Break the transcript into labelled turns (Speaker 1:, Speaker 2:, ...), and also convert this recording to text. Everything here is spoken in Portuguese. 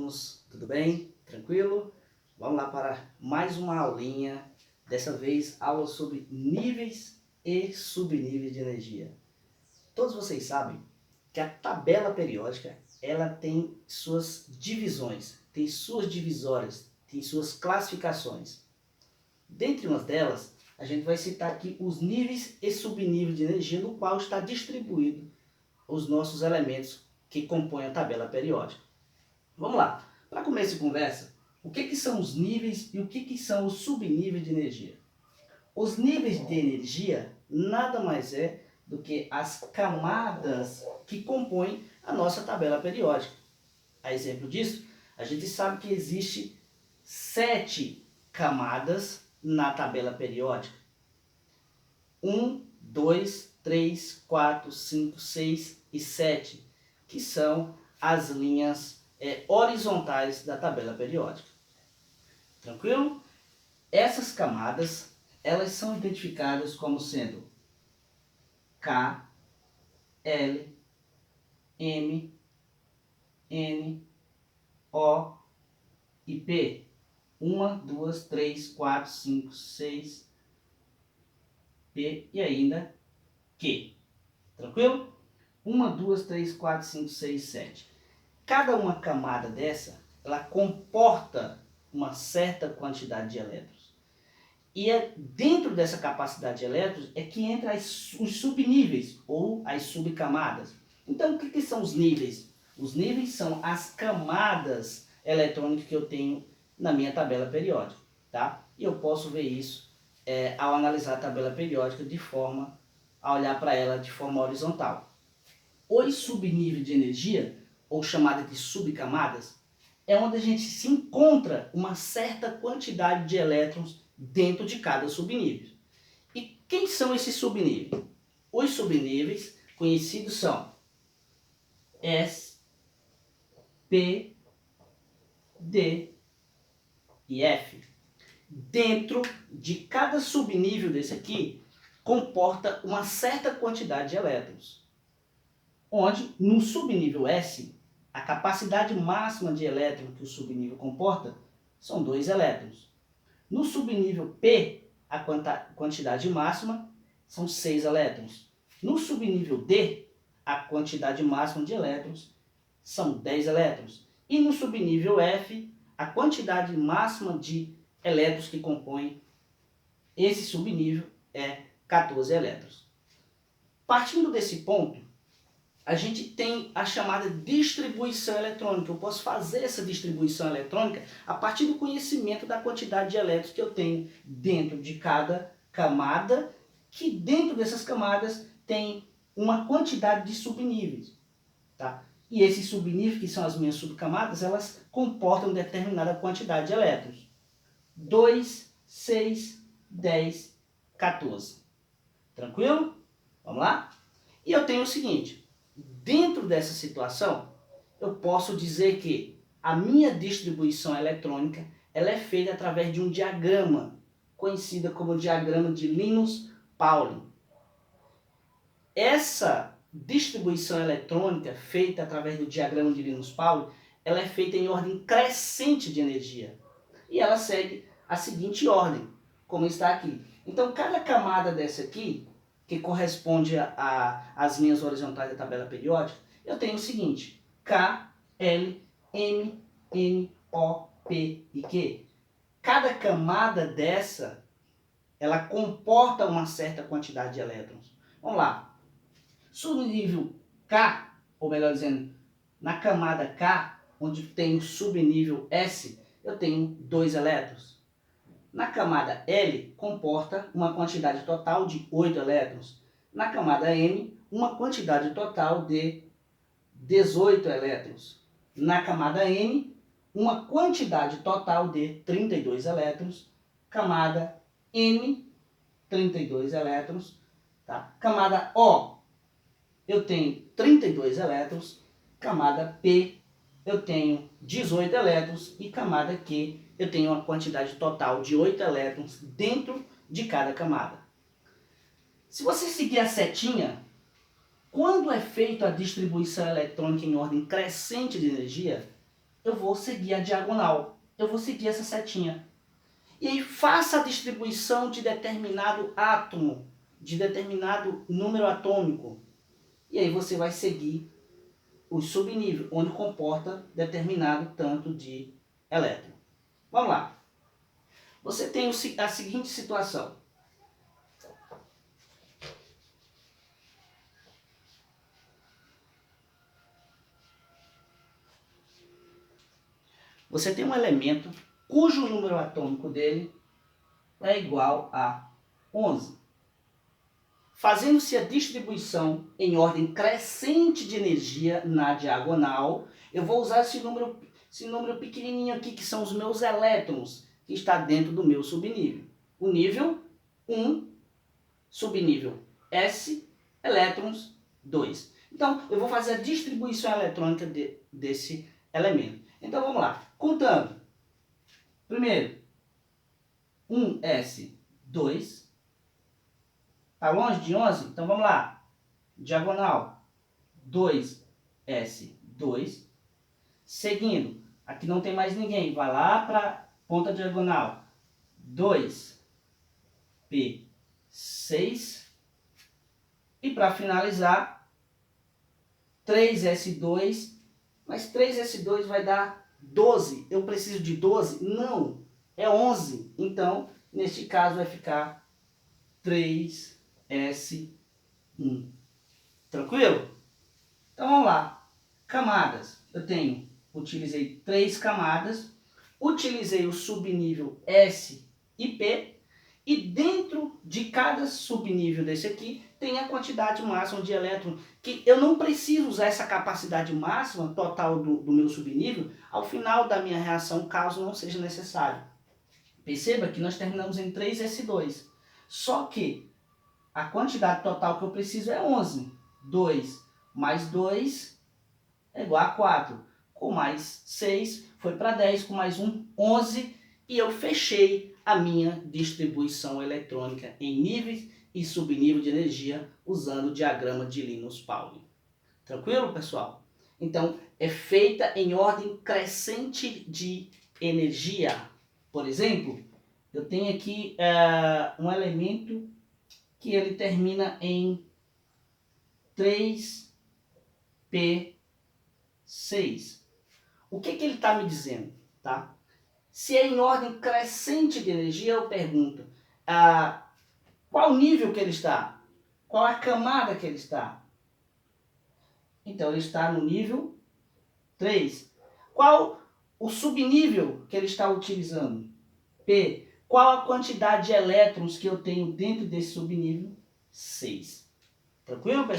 Speaker 1: alunos, tudo bem? Tranquilo? Vamos lá para mais uma aulinha, dessa vez aula sobre níveis e subníveis de energia. Todos vocês sabem que a tabela periódica ela tem suas divisões, tem suas divisórias, tem suas classificações. Dentre umas delas, a gente vai citar aqui os níveis e subníveis de energia, no qual está distribuído os nossos elementos que compõem a tabela periódica. Vamos lá, para começo de conversa, o que são os níveis e o que são os subníveis de energia? Os níveis de energia nada mais é do que as camadas que compõem a nossa tabela periódica. A exemplo disso, a gente sabe que existe 7 camadas na tabela periódica. 1, 2, 3, 4, 5, 6 e 7, que são as linhas horizontais da tabela periódica. Tranquilo? Essas camadas, elas são identificadas como sendo K, L, M, N, O e P. 1, 2, 3, 4, 5, 6, P e ainda Q. Tranquilo? 1, 2, 3, 4, 5, 6, 7. Cada uma camada dessa, ela comporta uma certa quantidade de elétrons. E dentro dessa capacidade de elétrons é que entra os subníveis ou as subcamadas. Então, o que são os níveis? Os níveis são as camadas eletrônicas que eu tenho na minha tabela periódica. Tá? E eu posso ver isso ao analisar a tabela periódica a olhar para ela de forma horizontal. Os subníveis de energia, ou chamada de subcamadas, é onde a gente se encontra uma certa quantidade de elétrons dentro de cada subnível. E quem são esses subníveis? Os subníveis conhecidos são S, P, D e F. Dentro de cada subnível desse aqui, comporta uma certa quantidade de elétrons. Onde, no subnível S, a capacidade máxima de elétron que o subnível comporta são 2 elétrons. No subnível P, a quantidade máxima são 6 elétrons. No subnível D, a quantidade máxima de elétrons são 10 elétrons. E no subnível F, a quantidade máxima de elétrons que compõem esse subnível é 14 elétrons. Partindo desse ponto, a gente tem a chamada distribuição eletrônica. Eu posso fazer essa distribuição eletrônica a partir do conhecimento da quantidade de elétrons que eu tenho dentro de cada camada, que dentro dessas camadas tem uma quantidade de subníveis. Tá? E esses subníveis, que são as minhas subcamadas, elas comportam determinada quantidade de elétrons. 2, 6, 10, 14. Tranquilo? Vamos lá? E eu tenho o seguinte. Dentro dessa situação, eu posso dizer que a minha distribuição eletrônica ela é feita através de um diagrama, conhecido como diagrama de Linus-Pauling. Essa distribuição eletrônica feita através do diagrama de Linus-Pauling, ela é feita em ordem crescente de energia. E ela segue a seguinte ordem, como está aqui. Então, cada camada dessa aqui, que corresponde às linhas horizontais da tabela periódica, eu tenho o seguinte: K, L, M, N, O, P e Q. Cada camada dessa, ela comporta uma certa quantidade de elétrons. Vamos lá. Subnível K, ou melhor dizendo, na camada K, onde tem o subnível S, eu tenho 2 elétrons. Na camada L, comporta uma quantidade total de 8 elétrons. Na camada M, uma quantidade total de 18 elétrons. Na camada N, uma quantidade total de 32 elétrons. Camada M, 32 elétrons. Tá? Camada O, eu tenho 32 elétrons. Camada P, eu tenho 18 elétrons. E camada Q, eu tenho uma quantidade total de 8 elétrons dentro de cada camada. Se você seguir a setinha, quando é feita a distribuição eletrônica em ordem crescente de energia, eu vou seguir a diagonal. Eu vou seguir essa setinha. E aí faça a distribuição de determinado átomo, de determinado número atômico. E aí você vai seguir o subnível, onde comporta determinado tanto de elétron. Vamos lá. Você tem a seguinte situação. Você tem um elemento cujo número atômico dele é igual a 11. Fazendo-se a distribuição em ordem crescente de energia na diagonal, eu vou usar esse número pequenininho aqui, que são os meus elétrons, que está dentro do meu subnível. O nível 1, subnível S, elétrons 2. Então, eu vou fazer a distribuição eletrônica desse elemento. Então, vamos lá. Contando. Primeiro, 1S, 2. Está longe de 11? Então, vamos lá. Diagonal. 2S, 2. Seguindo. Aqui não tem mais ninguém. Vai lá para a ponta diagonal. 2P, 6. E para finalizar, 3S2. Mas 3S2 vai dar 12. Eu preciso de 12? Não, é 11. Então, neste caso, vai ficar 3S1. Tranquilo? Então, vamos lá. Camadas. Utilizei 3 camadas. Utilizei o subnível S e P. E dentro de cada subnível desse aqui, tem a quantidade máxima de elétrons, que eu não preciso usar essa capacidade máxima total do meu subnível ao final da minha reação, caso não seja necessário. Perceba que nós terminamos em 3S2. Só que a quantidade total que eu preciso é 11. 2 mais 2 é igual a 4. Com mais 6 foi para 10, com mais 1, 11. E eu fechei a minha distribuição eletrônica em níveis e subnível de energia usando o diagrama de Linus-Pauling. Tranquilo, pessoal? Então, é feita em ordem crescente de energia. Por exemplo, eu tenho aqui um elemento que ele termina em 3P6. O que ele está me dizendo? Tá? Se é em ordem crescente de energia, eu pergunto, qual nível que ele está? Qual a camada que ele está? Então, ele está no nível 3. Qual o subnível que ele está utilizando? P. Qual a quantidade de elétrons que eu tenho dentro desse subnível? 6. Tranquilo, pessoal?